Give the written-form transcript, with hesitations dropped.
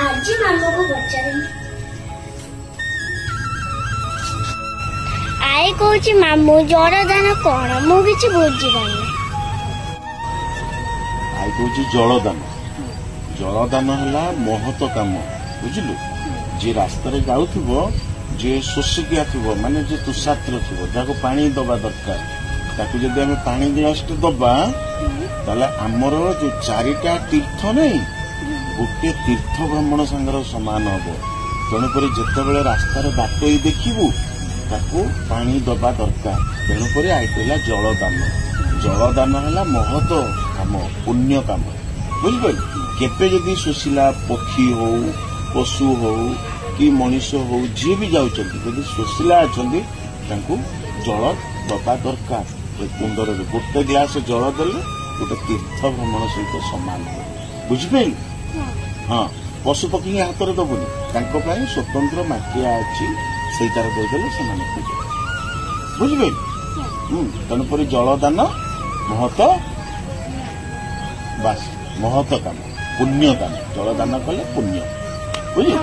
ଆଜି ମାମୁଁକୁ ପଚାରିବି। ଆଈ କହୁଛି ମାମୁଁ ଜଳଦାନ କଣ? ମୁଁ କିଛି ବୁଝିପାରୁନି। ଆଈ କହୁଛି ଜଳଦାନ। ଜଳଦାନ ହେଲା ମହତ କାମ, ବୁଝିଲୁ। ଯିଏ ରାସ୍ତାରେ ଯାଉଥିବ, ଯିଏ ଶୋଷିକିଆ ଥିବ, ମାନେ ଯିଏ ତୁଷାତ୍ର ଥିବ, ଯାହାକୁ ପାଣି ଦବା ଦରକାର, ତାକୁ ଯଦି ଆମେ ପାଣି ଗ୍ଲାସଟେ ଦବା, ତାହେଲେ ଆମର ଯୋଉ 4ଟା ତୀର୍ଥ ନାହିଁ, ଗୋଟେ ତୀର୍ଥ ଭ୍ରମଣ ସାଙ୍ଗର ସମାନ ହବ। ତେଣୁକରି ଯେତେବେଳେ ରାସ୍ତାରେ ବାଟୋଇ ଦେଖିବୁ, ତାକୁ ପାଣି ଦବା ଦରକାର। ତେଣୁକରି ଆଇ କହିଲା ଜଳଦାନ। ଜଳଦାନ ହେଲା ମହତ କାମ, ପୁଣ୍ୟ କାମ, ବୁଝିପାରିଲୁ। କେବେ ଯଦି ଶୋଷିଲା ପକ୍ଷୀ ହଉ, ପଶୁ ହଉ କି ମଣିଷ ହଉ, ଯିଏ ବି ଯାଉଛନ୍ତି, ଯଦି ଶୋଷିଲା ଅଛନ୍ତି, ତାଙ୍କୁ ଜଳ ଦବା ଦରକାର। କୁଣ୍ଡରେ ଗୋଟେ ଗ୍ଲାସ ଜଳ ଦେଲେ ଗୋଟେ ତୀର୍ଥ ଭ୍ରମଣ ସହିତ ସମାନ ହବ, ବୁଝିପାରିଲୁ। ହଁ, ପଶୁ ପକ୍ଷୀ ହାତରେ ଦବୁନି, ତାଙ୍କ ପାଇଁ ସ୍ୱତନ୍ତ୍ର ମାଠିଆ ଅଛି, ସେଇଟାରେ ଦେଇଦେଲେ ସେମାନେ ପୂଜା, ବୁଝିପାରିଲୁ। ତେଣୁକରି ଜଳଦାନ ମହତ, ବାସ୍ ମହତ କାମ, ପୁଣ୍ୟ କାମ। ଜଳଦାନ କଲେ ପୁଣ୍ୟ, ବୁଝିଲୁ।